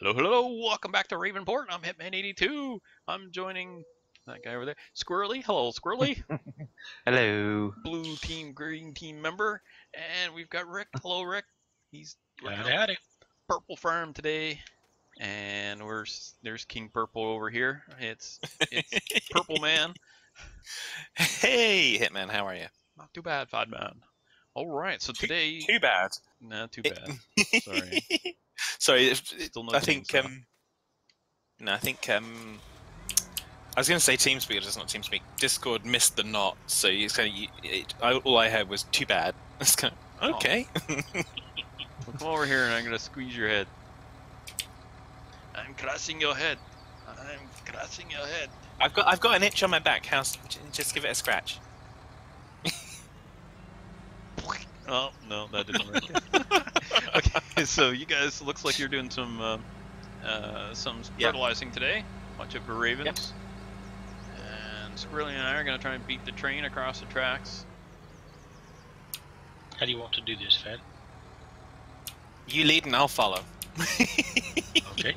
Hello, hello, welcome back to Ravenport. I'm Hitman82. I'm joining that guy over there. Squirrely, hello, Squirrely. Hello. Blue team, green team member. And we've got Rick. Hello, Rick. He's working Howdy, on howdy. Purple Farm today. And there's King Purple over here. It's Purple Man. Hey, Hitman, how are you? Not too bad, Fad Man. All right, so today... Too bad. Nah, too bad. Sorry. Sorry, Still no I think, chainsaw. no, I think, I was going to say TeamSpeak, but it's not TeamSpeak. Discord missed the knot, so it's kind of, all I heard was too bad. It's kind of, okay. Well, come over here and I'm going to squeeze your head. I'm crushing your head. I'm crushing your head. I've got an itch on my back. Just give it a scratch. Oh, no, that didn't work. Okay, so you guys, looks like you're doing some fertilizing today. Watch out for ravens. Yep. And Squirrely and I are going to try and beat the train across the tracks. How do you want to do this, Fed? You lead and I'll follow. Okay.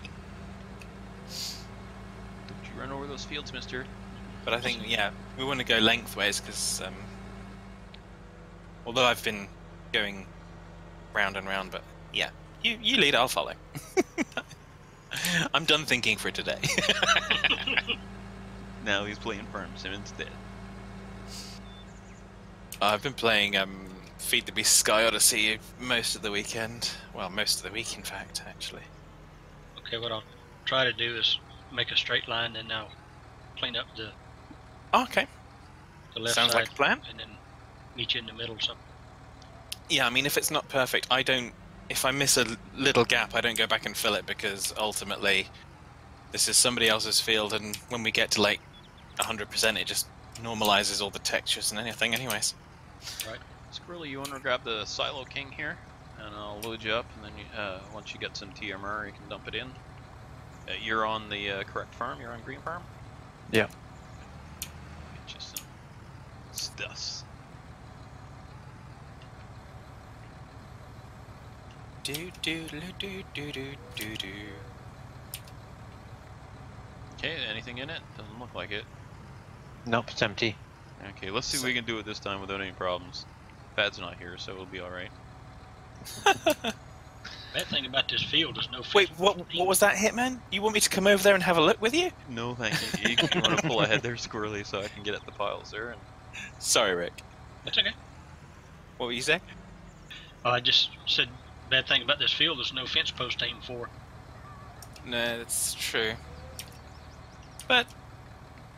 Don't you run over those fields, mister. But I think, yeah, we want to go lengthways because, although I've been going round and round, but yeah, you lead, I'll follow. I'm done thinking for today. Now he's playing Farms instead. I've been playing Feed the Beast Sky Odyssey most of the weekend. Well, most of the week, in fact, actually. Okay, what I'll try to do is make a straight line, and now clean up the Okay. left Sounds side, like a plan. and then meet you in the middle or something. Yeah, I mean, if it's not perfect, I don't... If I miss a little gap, I don't go back and fill it, because ultimately, this is somebody else's field, and when we get to, like, 100%, it just normalizes all the textures and anything anyways. Right. Squirrely, you want to grab the Silo King here? And I'll load you up, and then once you get some TMR, you can dump it in. You're on the correct farm? You're on Green Farm? Yeah. Get you some stuffs. Do do do do do do do do. Okay, anything in it? Doesn't look like it. Nope, it's empty. Okay, let's see if we can do it this time without any problems. Fad's not here, so it'll be alright. Bad thing about this field is no. Wait, fixed what was that, Hitman? You want me to come over there and have a look with you? No, thank you. You want to pull ahead there, Squirrely, so I can get at the piles there. And... Sorry, Rick. That's okay. What were you saying? I just said bad thing about this field is no fence post to aim for. No, that's true. But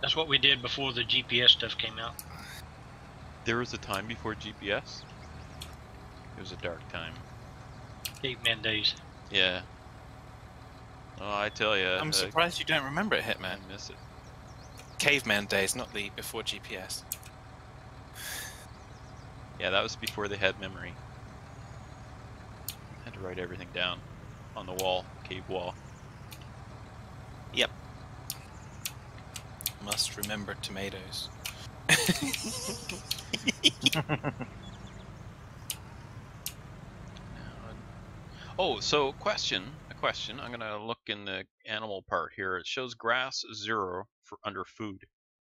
That's what we did before the GPS stuff came out. There was a time before GPS. It was a dark time. Caveman days. Yeah. Oh, I tell you. I'm surprised you don't remember it, Hitman. I miss it. Caveman days, not the before GPS. Yeah, that was before they had memory. Had to write everything down on the wall, cave wall. Yep. Must remember tomatoes. Oh, so a question. I'm gonna look in the animal part here. It shows grass 0 for under food,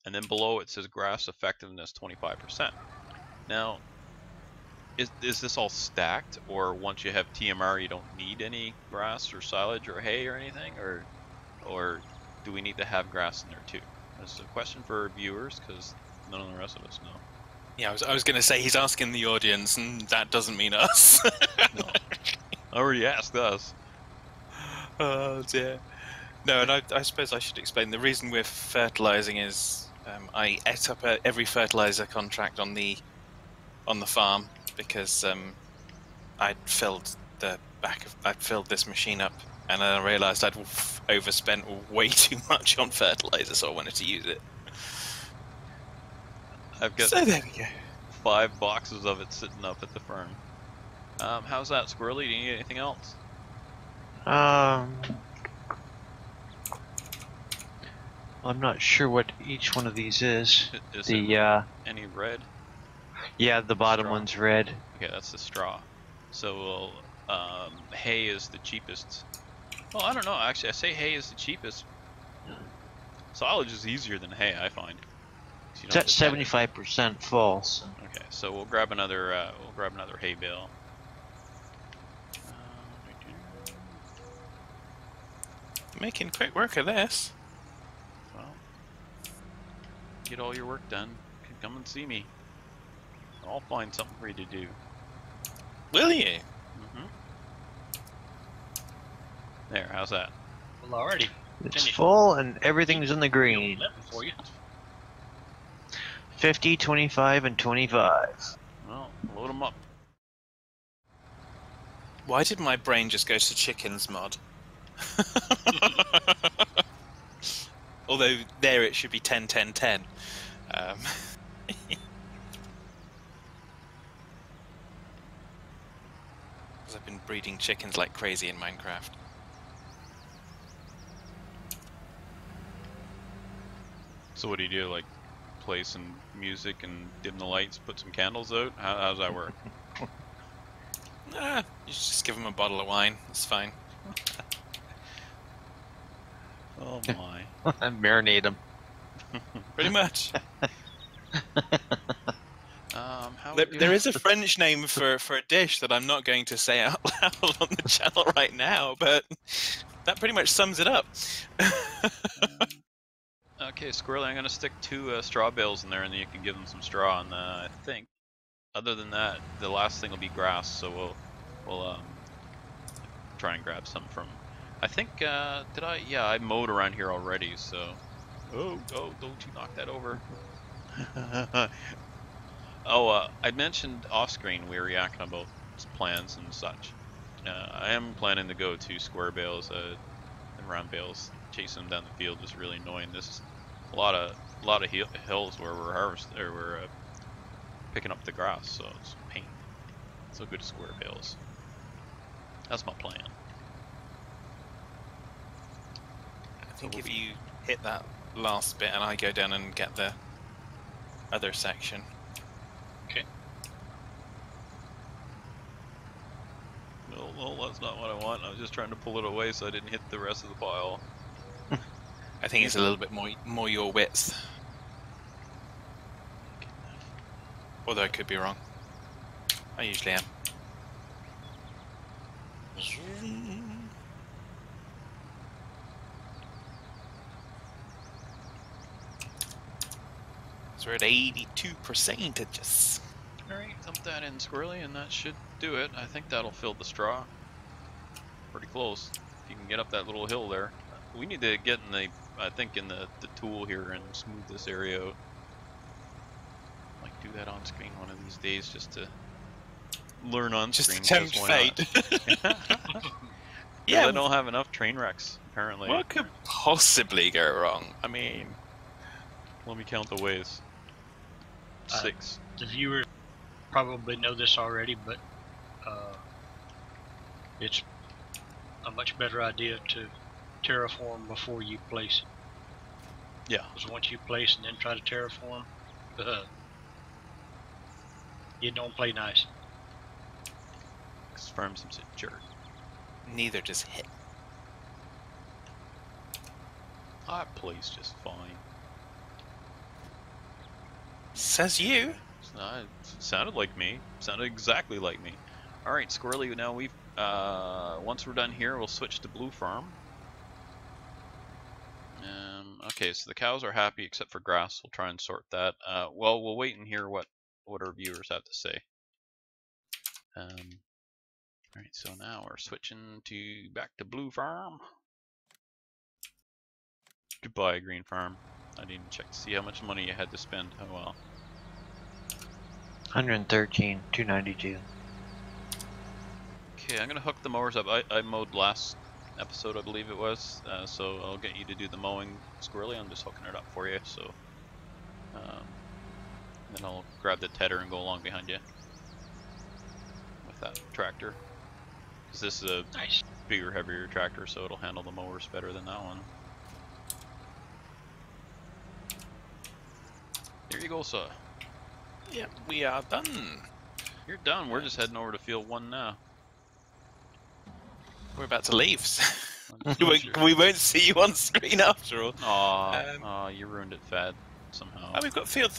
and then below it says grass effectiveness 25%. Now, is this all stacked, or once you have TMR, you don't need any grass or silage or hay or anything, or do we need to have grass in there too? This is a question for viewers because none of the rest of us know. Yeah, I was going to say he's asking the audience, and that doesn't mean us. No. I already asked us. Oh dear. No, and I suppose I should explain. The reason we're fertilizing is I ate up every fertilizer contract on the farm because I'd filled this machine up, and then I realised I'd overspent way too much on fertilizer, so I wanted to use it. I've got So there we go. 5 boxes of it sitting up at the farm. How's that, Squirrely? Do you need anything else? I'm not sure what each one of these is. Is The it any red? yeah, the bottom Straw. one's red. Okay, that's the straw. So hay is the cheapest Well, I don't know. Actually, I say hay is the cheapest. Silage is easier than hay, I find. You It's don't at have to tend 75% full. So. Okay, so we'll grab another hay bale. Making quick work of this. Well, get all your work done. Come and see me. I'll find something for you to do. Will you? Mm-hmm. There, how's that? Well, already. It's Finished. full and everything's in the green. 11 for you. 50, 25, and 25. Well, load them up. Why did my brain just go to chickens mod? Although there it should be 10, 10, 10. Because I've been breeding chickens like crazy in Minecraft. So what do? Like, play some music and dim the lights, put some candles out? How's that work? Nah, you just give them a bottle of wine. It's fine. Oh my. Marinate them. Pretty much. How There is a French name for a dish that I'm not going to say out loud on the channel right now, but that pretty much sums it up. Okay, Squirrelly, I'm gonna stick 2 straw bales in there, and then you can give them some straw. And I think, other than that, the last thing will be grass. So we'll try and grab some from. I think did I? Yeah, I mowed around here already. So oh, don't you knock that over. I mentioned off screen we were yakking about plans and such. I am planning to go to square bales and round bales. Chasing them down the field is really annoying. This is a lot of hills where we're picking up the grass, so it's a pain. So good square bales. That's my plan. I think if you hit that last bit and I go down and get the other section. Okay. Well, that's not what I want. I was just trying to pull it away so I didn't hit the rest of the pile. I think it's a little bit more your width. Although I could be wrong. I usually am. So we're at 82 percentages. Alright, dump that in, Squirrely, and that should do it. I think that'll fill the straw. Pretty close. If you can get up that little hill there. We need to get in the tool here and smooth this area out. Might do that on screen one of these days just to learn on Just screen. tempt fate. Yeah, I don't have enough train wrecks, apparently. What could possibly go wrong? I mean, let me count the ways. 6. The viewers probably know this already, but it's a much better idea to terraform before you place it. Yeah. Because once you place and then try to terraform, it don't play nice. Because farm seems a jerk. neither does hit. I plays just fine. Says you. It sounded like me. Sounded exactly like me. Alright, Squirrely, now we've once we're done here, we'll switch to Blue Farm. Okay, so the cows are happy except for grass. We'll try and sort that. Well, we'll wait and hear what our viewers have to say. Alright, so now we're switching back to Blue Farm. Goodbye, Green Farm. I didn't even check to see how much money you had to spend. Oh well. 113, 292. Okay, I'm gonna hook the mowers up. I mowed last episode, I believe it was, so I'll get you to do the mowing, Squirrely. I'm just hooking it up for you, so then I'll grab the tedder and go along behind you with that tractor, because this is a Nice. bigger, heavier tractor, so it'll handle the mowers better than that one. Here you go, sir. Yep, we are done. You're done. We're just heading over to field 1 now. We're about to leave. We won't see you on screen after all. Aw, you ruined it, Fad, somehow. Oh, we've got field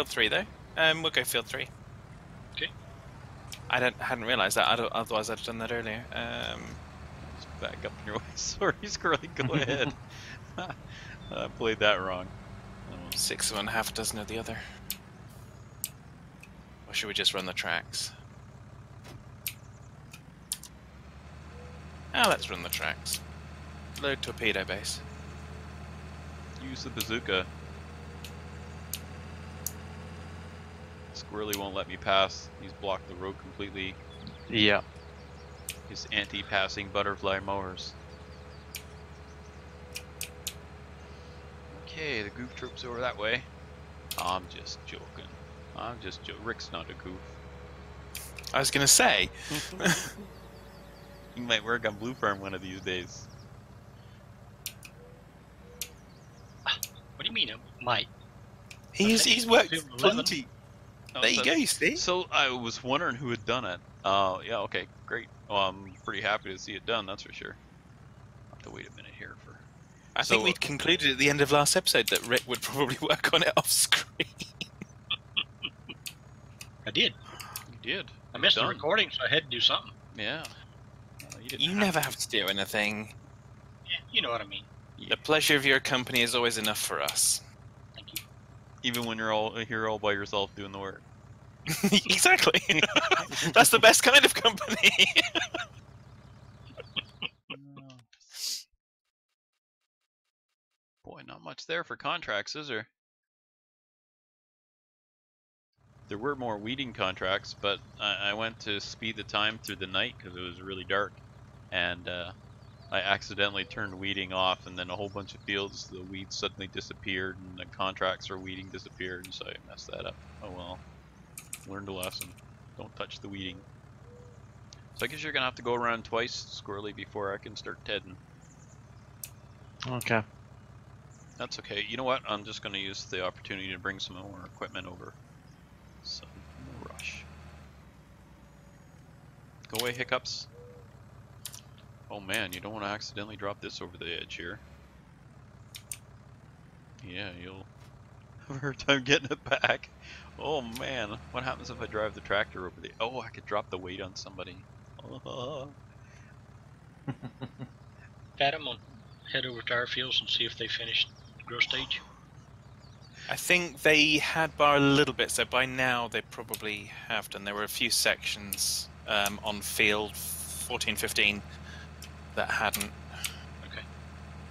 3 though. We'll go field 3. Okay. I hadn't realised that. Otherwise, I'd have done that earlier. Just back up your way. Sorry, Squirrelly, go ahead. I played that wrong. 6 of one, half a dozen of the other. Or should we just run the tracks? Let's run the tracks. Load torpedo base. Use the bazooka. Squirrely won't let me pass. He's blocked the road completely. Yeah. His anti-passing butterfly mowers. Okay, the goof troop's over that way. I'm just joking. Rick's not a goof. I was gonna say. He might work on Blue Farm one of these days. What do you mean, it might? He's worked Field 11. plenty. Oh, There you go, you see? So I was wondering who had done it. Yeah, okay, great. Well, I'm pretty happy to see it done, that's for sure. I'll have to wait a minute here for... I think we'd concluded at the end of last episode that Rick would probably work on it off screen. I did. You did. I missed the Done. recording, so I had to do something. Yeah. You didn't You never have to do anything. Yeah, you know what I mean. Yeah. The pleasure of your company is always enough for us. Thank you. Even when you're all here all by yourself doing the work. Exactly. That's the best kind of company. Boy, not much there for contracts, is there? There were more weeding contracts, but I went to speed the time through the night because it was really dark, and I accidentally turned weeding off, and then a whole bunch of fields, the weeds suddenly disappeared, and the contracts for weeding disappeared, so I messed that up. Oh well. Learned a lesson. Don't touch the weeding. So I guess you're gonna have to go around twice, Squirrely, before I can start tedding. Okay. That's okay. You know what? I'm just gonna use the opportunity to bring some more equipment over. So, no rush. Go away, hiccups. Oh man, you don't want to accidentally drop this over the edge here. Yeah, you'll have a hard time getting it back. Oh man, what happens if I drive the tractor over the... Oh, I could drop the weight on somebody. Pat, I'm gonna head over to our fields and see if they finished the growth stage. I think they had bar a little bit, so by now they probably have done. There were a few sections on field 14, 15 that hadn't. Okay.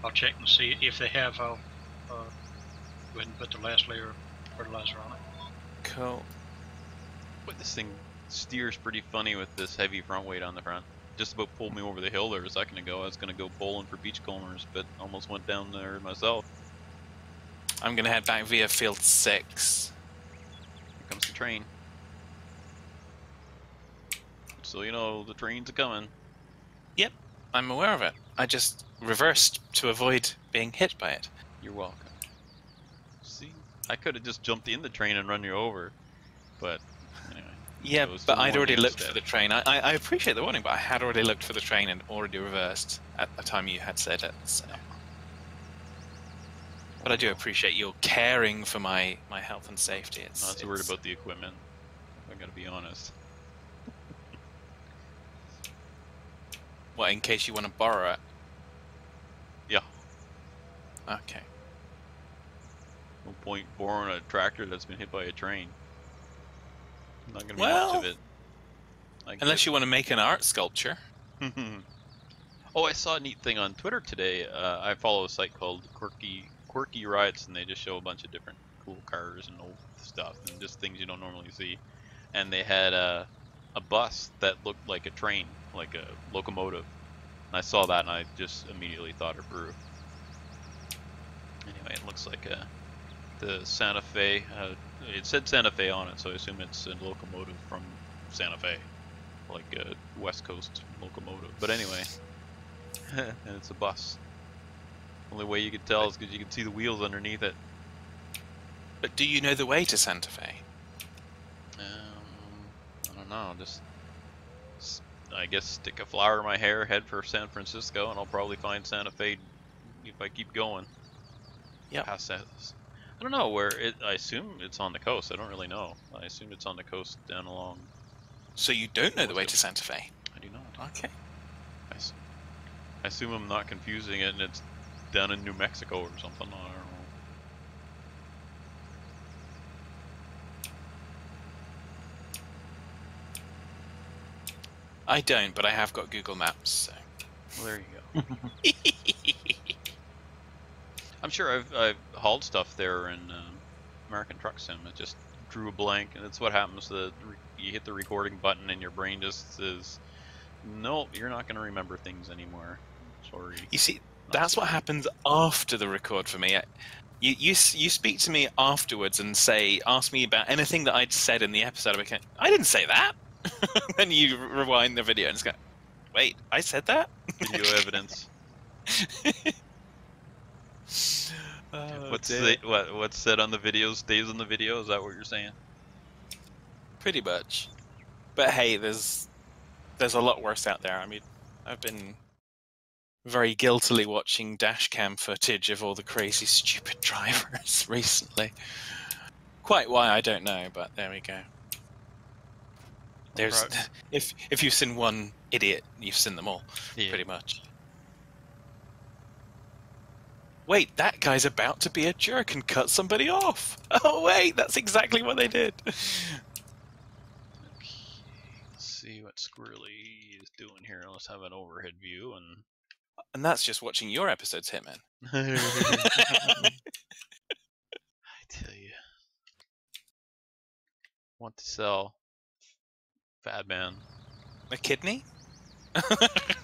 I'll check and see if they have. I'll go ahead and put the last layer of fertilizer on it. Cool. But this thing steers pretty funny with this heavy front weight on the front. Just about pulled me over the hill there a second ago. I was going to go bowling for beachcombers, but almost went down there myself. I'm going to head back via field 6. Here comes the train. So you know, the train's a-coming. Yep, I'm aware of it. I just reversed to avoid being hit by it. You're welcome. See? I could have just jumped in the train and run you over. But, anyway. Yeah, chose but to I'd warn already you looked instead. for the train. I appreciate the warning, but I had already looked for the train and already reversed at the time you had said it. So. But I do appreciate your caring for my health and safety. I'm not so worried about the equipment. I gotta be honest. Well, in case you want to borrow it. Yeah. Okay. No point borrowing a tractor that's been hit by a train. Not gonna be Well, much of it. Unless you want to make an art sculpture. Oh, I saw a neat thing on Twitter today. I follow a site called Quirky Rides, and they just show a bunch of different cool cars and old stuff and just things you don't normally see. And they had a bus that looked like a train, like a locomotive. And I saw that and I just immediately thought of Brew. Anyway, it looks like the Santa Fe. It said Santa Fe on it, so I assume it's a locomotive from Santa Fe, like a West Coast locomotive. But anyway, and it's a bus. Only way you could tell is because you can see the wheels underneath it. But do you know the way to Santa Fe? I don't know. Just I guess stick a flower in my hair, head for San Francisco, and I'll probably find Santa Fe if I keep going. Yep. Past that. I don't know where it. I assume it's on the coast. I don't really know. I assume it's on the coast down along. So you don't know the way to Santa Fe? I do not. Okay. I assume I'm not confusing it, and it's down in New Mexico or something. I don't know. I don't, but I have got Google Maps. So. Well, there you go. I'm sure I've hauled stuff there in American Truck Sim. It just drew a blank, and it's what happens. You hit the recording button, and your brain just says, "Nope, you're not going to remember things anymore." Sorry. You see, that's what happens after the record for me. You speak to me afterwards and ask me about anything that I'd said in the episode. I didn't say that. Then you rewind the video and it's go, wait, I said that? Video evidence. What's said on the video stays on the video? Is that what you're saying? Pretty much. But hey, there's a lot worse out there. I mean, I've been very guiltily watching dashcam footage of all the crazy, stupid drivers recently. Quite why, I don't know, but there we go. There's if you've seen one idiot, you've seen them all, pretty much. Wait, that guy's about to be a jerk and cut somebody off. Oh wait, that's exactly what they did. Okay, let's see what Squirrelly is doing here. Let's have an overhead view, and that's just watching your episodes, Hitman. I tell you, want to sell Fat Man. A kidney?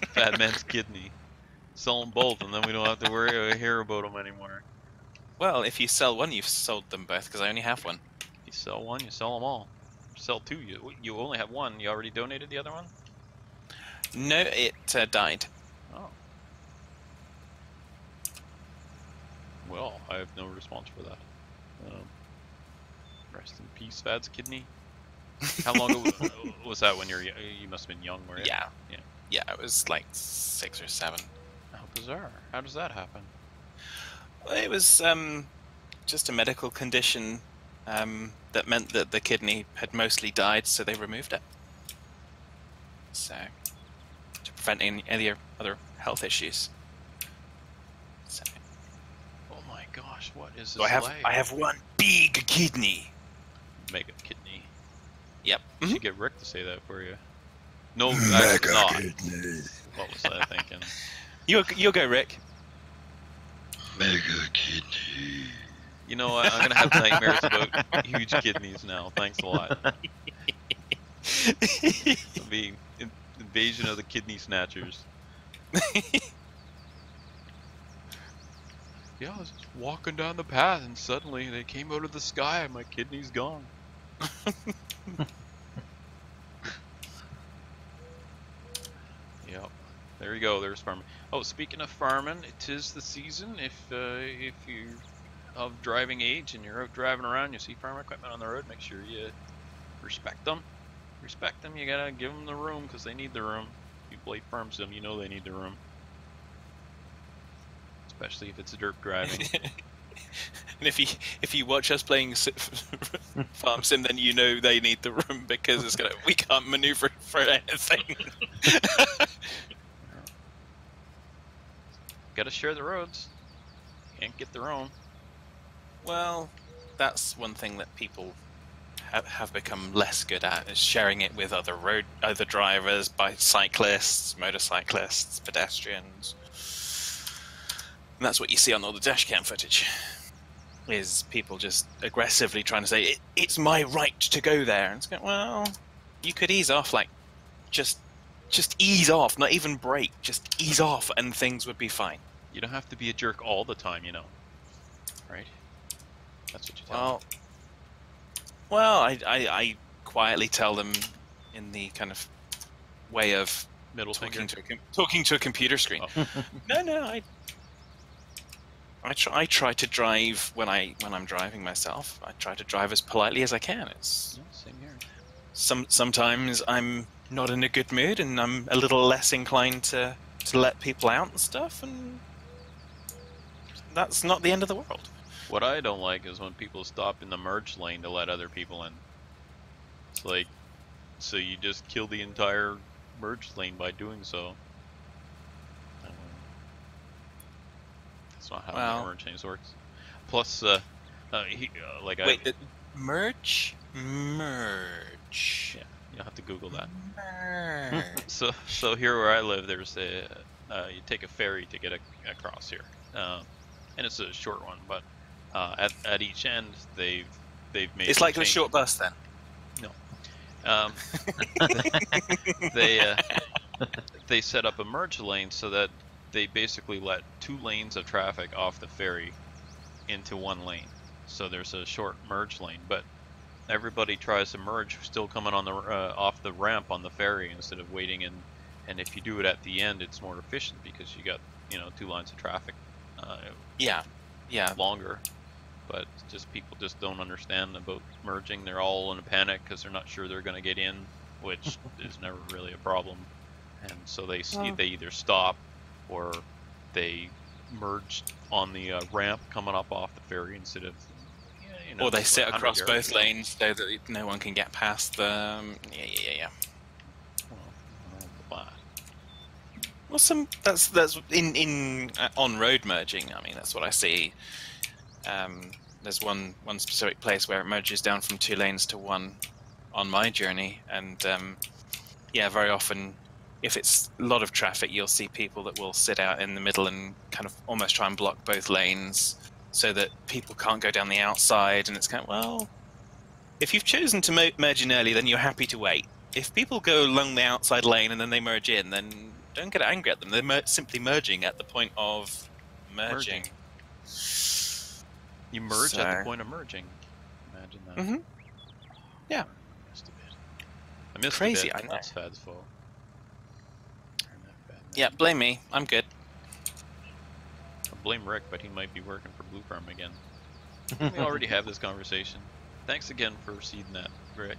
Fat Man's kidney. Sell them both, and then we don't have to worry or hear about them anymore. Well, if you sell one, you've sold them both, because I only have one. You sell one, you sell them all. Sell two, you only have one. You already donated the other one? No, it died. Oh. Well, I have no response for that. Rest in peace, Fad's kidney. How long ago was that when you must have been young, were you? Yeah. Yeah, it was like 6 or 7. How bizarre. How does that happen? Well, it was just a medical condition that meant that the kidney had mostly died, so they removed it. So, to prevent any other health issues. So. Oh my gosh, what is this? So I have one big kidney. Mega kidney. Yep. You should get Rick to say that for you. No, actually not. What was I thinking? You'll go, Rick. Mega kidney. You know what? I'm gonna have nightmares about huge kidneys now. Thanks a lot. It'll be invasion of the kidney snatchers. Yeah, I was just walking down the path and suddenly they came out of the sky and my kidney's gone. Yep. There you go. There's farming. Oh, speaking of farming, it is the season. If you're of driving age and you're out driving around, you see farm equipment on the road, make sure you respect them. Respect them. You gotta give them the room because they need the room. If you play farm sim, you know they need the room. Especially if it's dirt driving. And if you watch us playing farm sim, then you know they need the room because it's we can't maneuver for anything. Gotta share the roads. Can't get their own. Well, that's one thing that people have become less good at, is sharing it with other drivers, bicyclists, motorcyclists, pedestrians. And that's what you see on all the dashcam footage. Is people just aggressively trying to say, it's my right to go there. And it's going, well, you could ease off, like, just ease off, not even brake, just ease off and things would be fine. You don't have to be a jerk all the time, you know. Right? That's what you tell them. Well, I quietly tell them in the kind of way of talking to a computer screen. Oh. No, I try to drive when I'm driving myself. I try to drive as politely as I can. It's same here. Sometimes I'm not in a good mood, and I'm a little less inclined to let people out and stuff, and that's not the end of the world. What I don't like is when people stop in the merge lane to let other people in. It's like, so you just kill the entire merge lane by doing so. I don't know. That's not how Well, merge lanes works. Plus, like wait, merge? Merge. Yeah, you'll have to Google that. Merge. So here where I live, there's a you take a ferry to get across here, and it's a short one, but at each end they've made. It's like a short bus then. No. They set up a merge lane so that they basically let 2 lanes of traffic off the ferry into 1 lane. So there's a short merge lane, but everybody tries to merge still coming on the off the ramp on the ferry instead of waiting in. And if you do it at the end, it's more efficient because you got 2 lines of traffic. Yeah. Longer. But just people just don't understand about merging. They're all in a panic because they're not sure they're going to get in, which is never really a problem. And so they either stop or they merge on the ramp coming up off the ferry instead of. Or they sit like across 100 both yards. lanes so that no one can get past them. Yeah. Well, that's in on road merging. I mean, that's what I see. There's one specific place where it merges down from 2 lanes to 1 on my journey, and very often, if it's a lot of traffic, you'll see people that will sit out in the middle and kind of almost try and block both lanes so that people can't go down the outside. And it's kind of, well, if you've chosen to merge in early, then you're happy to wait. If people go along the outside lane and then they merge in, then don't get angry at them. They're simply merging at the point of merging. You merge at the point of merging. Imagine that. Mm-hmm. Yeah. I missed Crazy, a bit. I know. That's Fad's fault. Yeah, blame me. I'm good. I blame Rick, but he might be working for Blue Farm again. We already have this conversation. Thanks again for seeding that, Rick.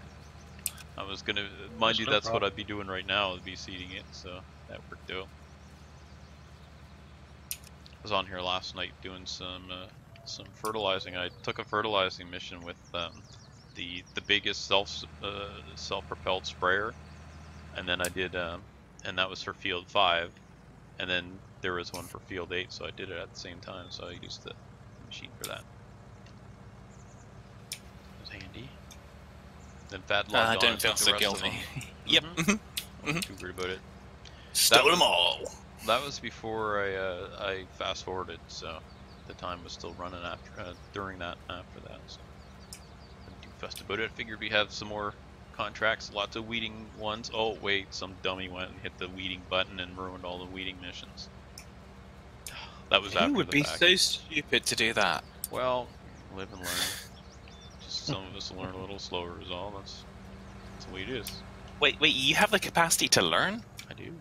I was gonna, mind you, that's what I'd be doing right now, I'd be seeding it, so that worked out. I was on here last night doing some fertilizing. I took a fertilizing mission with the biggest self-propelled sprayer, and then I did, and that was for field 5, and then there was one for field 8, so I did it at the same time. So I used the machine for that. It was handy. Then Fat logged I on don't and feel took the so rest of guilty. them. Yep. Wasn't too worried about it. Stole them all. That was before I fast forwarded, so the time was still running after during that after that. So wasn't too fussed about it. I figured we have some more contracts, lots of weeding ones. Oh wait, some dummy went and hit the weeding button and ruined all the weeding missions. That was after Who would the be fact. so stupid to do that? Well, live and learn. Just some of us learn a little slower is all. That's the way it is. Wait, you have the capacity to learn? I do.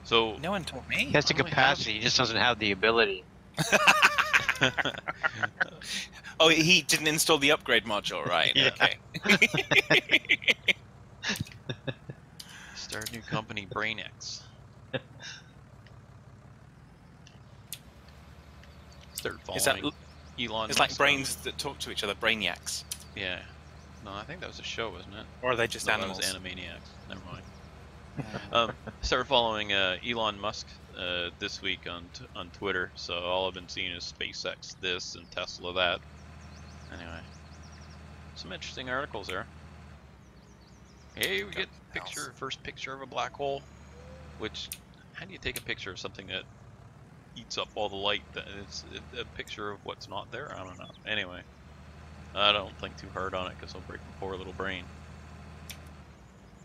So No one told me. He has the capacity, he just doesn't have the ability. Oh, he didn't install the upgrade module, right? Yeah. Okay. start a new company, BrainX. Start following Is that Elon. it's like Musk. brains that talk to each other, brainiacs? Yeah. No, I think that was a show, wasn't it? Or are they just No, animals? that was Animaniacs. Never mind. Started following Elon Musk this week on Twitter, so all I've been seeing is SpaceX this and Tesla that. Anyway, some interesting articles there. Hey, we get first picture of a black hole. Which, how do you take a picture of something that eats up all the light? It's a picture of what's not there. I don't know. Anyway, I don't think too hard on it because I'll break my poor little brain.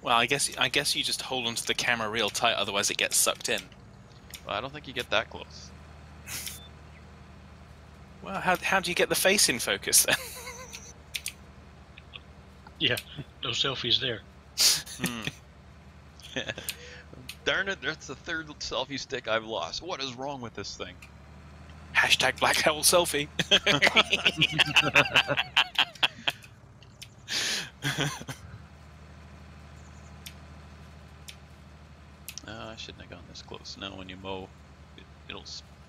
Well, I guess you just hold onto the camera real tight, otherwise it gets sucked in. Well, I don't think you get that close. Well, how do you get the face in focus then? Yeah, no selfies there. Darn it, that's the third selfie stick I've lost. What is wrong with this thing? Hashtag black hole selfie. I shouldn't have gone this close. Now when you mow, it'll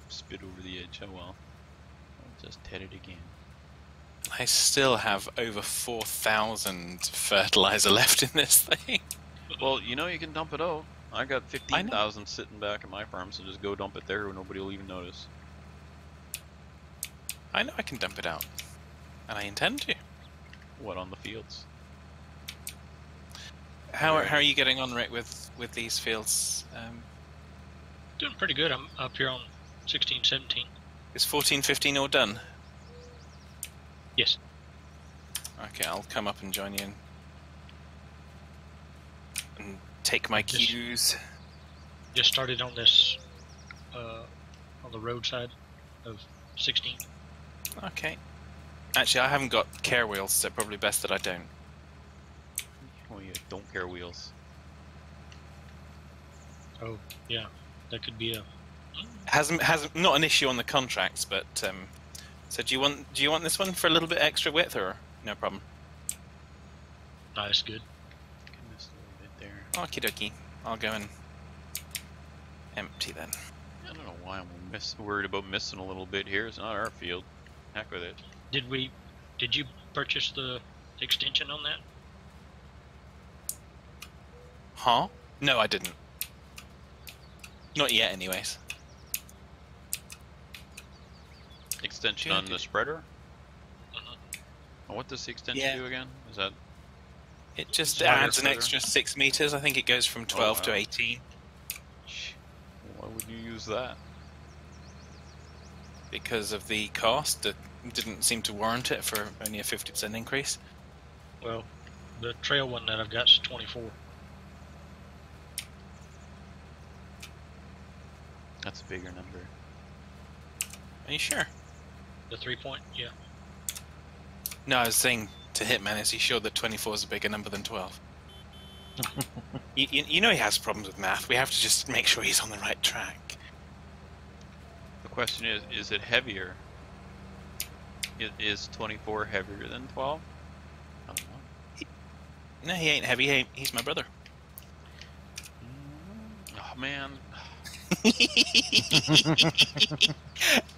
spit over the edge. Oh well. I'll just hit it again. I still have over 4,000 fertilizer left in this thing. Well, you know you can dump it out. I got 15,000 sitting back at my farm, so just go dump it there, and nobody will even notice. I know I can dump it out, and I intend to. What, on the fields? How are you getting on, Rick, with these fields? Doing pretty good. I'm up here on 16, 17. Is 14, 15 all done? Yes. Okay, I'll come up and join you and take my cues. Just started on this, on the roadside of 16. Okay. Actually, I haven't got care wheels, so probably best that I don't. Oh, you don't care wheels. Oh, yeah. That could be a... Hasn't not an issue on the contracts, but so do you want this one for a little bit extra width, or no problem? Nice, good. Goodness, a little bit there. Okie dokie. I'll go and empty then. I don't know why I'm worried about missing a little bit here. It's not our field. Heck with it. Did you purchase the extension on that? Huh? No, I didn't. Not yet, anyways. Extension Okay. on the spreader? Uh-huh. Oh, what does the extension do again? Is that... It just Wider adds an spreader? extra 6 meters. I think it goes from 12 to wow. 18 Why wouldn't you use that? because of the cost. It didn't seem to warrant it for only a 50% increase. Well, the trail one that I've got is 24. That's a bigger number. Are you sure? The 3-point, yeah. No, I was saying to Hitman, is he sure that 24 is a bigger number than 12? you know he has problems with math. We have to just make sure he's on the right track. The question is it heavier? Is 24 heavier than 12? I don't know. No, he ain't heavy. He's my brother. Oh man.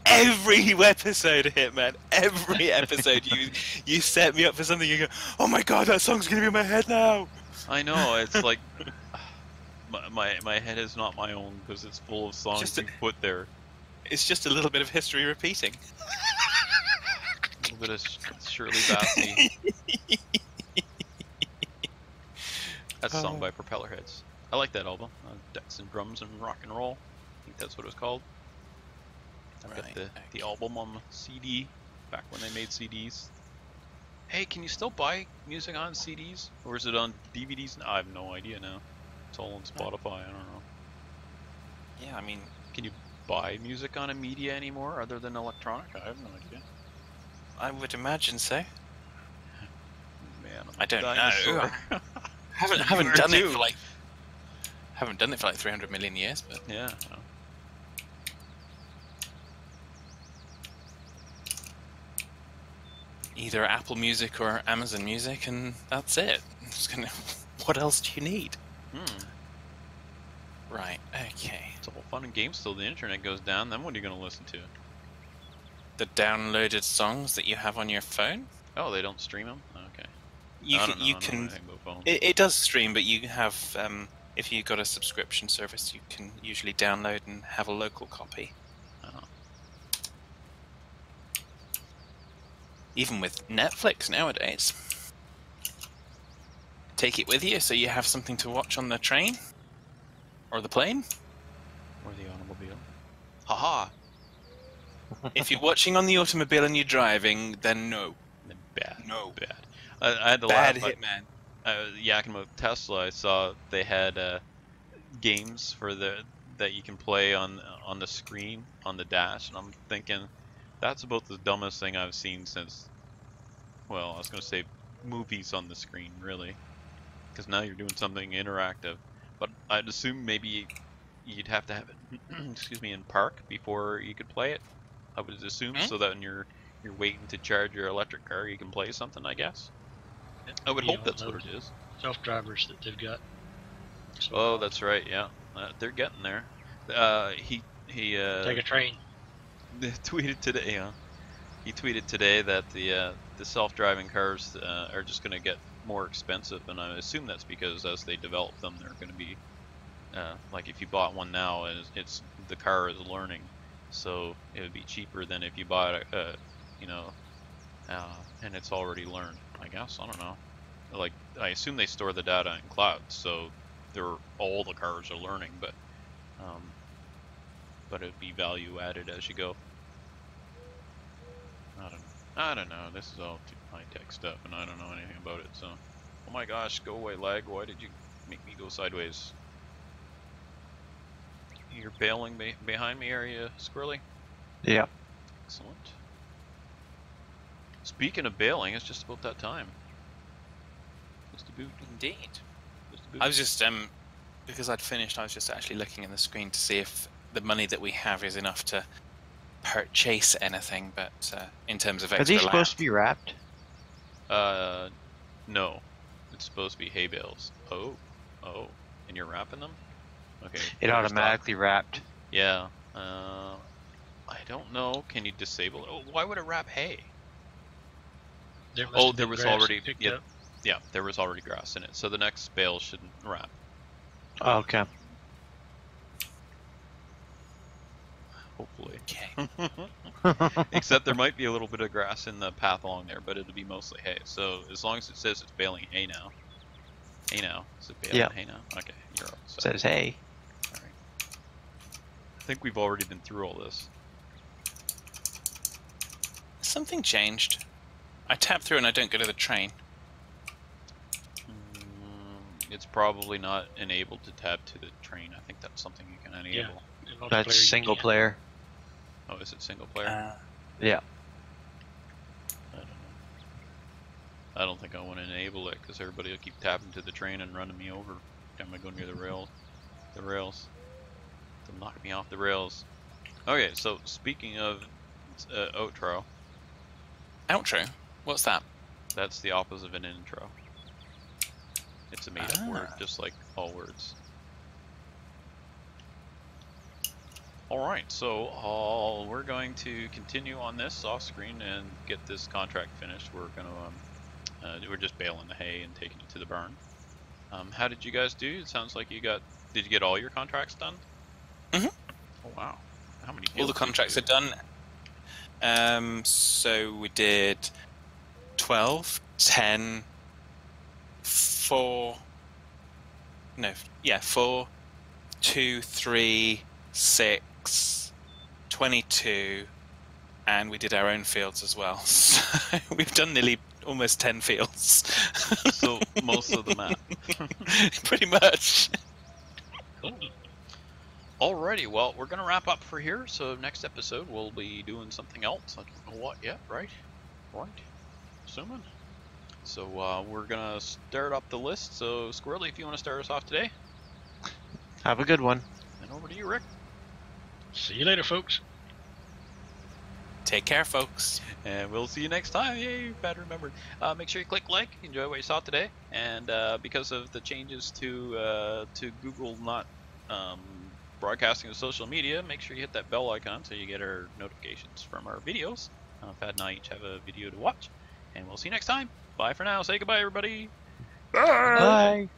Every episode of Hitman, every episode you set me up for something, you go, oh my god, that song's gonna be in my head now. I know, it's like my head is not my own because it's full of songs Just you put there. It's just a little bit of history repeating. A little bit of Shirley Bassey. That's a song by Propellerheads. I like that album. Decks and Drums and Rock and Roll. I think that's what it was called. I've got the album on the CD, back when they made CDs. Hey, can you still buy music on CDs? Or is it on DVDs? I have no idea now. It's all on Spotify, I don't know. Yeah, I mean, Can you buy music on a media anymore other than electronic? I have no idea. I would imagine so. Man, I'm I don't dinosaur. know. haven't done it for like 300 million years, but Yeah. No. either Apple Music or Amazon Music, and that's it. What else do you need? Right, okay. It's all fun and games till the internet goes down. Then what are you going to listen to? The downloaded songs that you have on your phone? Oh, they don't stream them? Okay. You I can, don't know, you I don't can. know anything about phones. It does stream, but you have, if you got a subscription service, you can usually download and have a local copy. Oh. Even with Netflix nowadays. Take it with you so you have something to watch on the train or the plane. Or the automobile. Haha! If you're watching on the automobile and you're driving, then no. Then bad. No. Bad. I had to Bad laugh. Hitman. I was yakking about Tesla. I saw they had games for that you can play on the screen on the dash, and I'm thinking that's about the dumbest thing I've seen since. Well, I was gonna say movies on the screen, really, because now you're doing something interactive. But I'd assume maybe you'd have to have it, excuse me, in park before you could play it. I would assume, so that when you're waiting to charge your electric car, you can play something. I guess. I would hope that's what it is. Self-drivers that they've got. So, Oh, that's right. Yeah, they're getting there. He take a train. tweeted today. He tweeted today that the self-driving cars are just going to get more expensive, and I assume that's because as they develop them, they're going to be like if you bought one now, it's the car is learning, so it would be cheaper than if you bought you know, and it's already learned. I guess I don't know. Like I assume they store the data in clouds, so all the cars are learning, but it'd be value added as you go. I don't know. This is all too high-tech stuff, and I don't know anything about it. So, oh my gosh, go away, lag! Why did you make me go sideways? You're bailing behind me, are you, Squirrelly? Yeah. Excellent. Speaking of bailing, it's just about that time. Just a boot. Indeed. Just a boot. I was just because I'd finished. I was just actually looking at the screen to see if the money that we have is enough to purchase anything. But in terms of Are extra these land, supposed to be wrapped? No. It's supposed to be hay bales. Oh, and you're wrapping them? Okay. It automatically wrapped. Yeah. I don't know. Can you disable it? Oh, why would it wrap hay? There must Oh, have there been was grass already picked yeah, up. yeah, there was already grass in it. So the next bale shouldn't wrap. Oh, okay. Hopefully. okay. Except there might be a little bit of grass in the path along there, but it'll be mostly hay. So as long as it says it's baling hay now. Hay now. Is it baling Yeah. hay now? Okay, you're all set. Says hey. Alright. I think we've already been through all this. Something changed. I tap through and I don't go to the train. It's probably not enabled to tab to the train. I think that's something you can enable. In multiplayer, That's you single can't. player. Oh, is it single player? Yeah. I don't know. I don't think I want to enable it because everybody will keep tapping to the train and running me over every time I go near the rails. They'll knock me off the rails. Okay, so speaking of outro, Outro? What's that? that's the opposite of an intro. It's a made-up word, just like all words. Alright, so we're going to continue on this off screen and get this contract finished. We're gonna we're just baling the hay and taking it to the barn. How did you guys do? It sounds like did you get all your contracts done? Mhm. Oh wow. How many All the fields did contracts you are do? done. So we did 12, 10, 4, 2, 3, 6, 22, and we did our own fields as well. So we've done nearly almost 10 fields. So most of the map. Pretty much. Cool. Alrighty, well, we're gonna wrap up for here. So next episode we'll be doing something else. I don't know what yet, right? Right. Assuming. So we're gonna start up the list. So Squirrelly, if you want to start us off today, Have a good one. and over to you, Rick. See you later, folks. Take care, folks. And we'll see you next time. Yay, bad remembered. Make sure you click like, enjoy what you saw today, and because of the changes to Google not broadcasting to social media, make sure you hit that bell icon so you get our notifications from our videos. Pat and I each have a video to watch, and we'll see you next time. Bye for now. Say goodbye, everybody. Bye.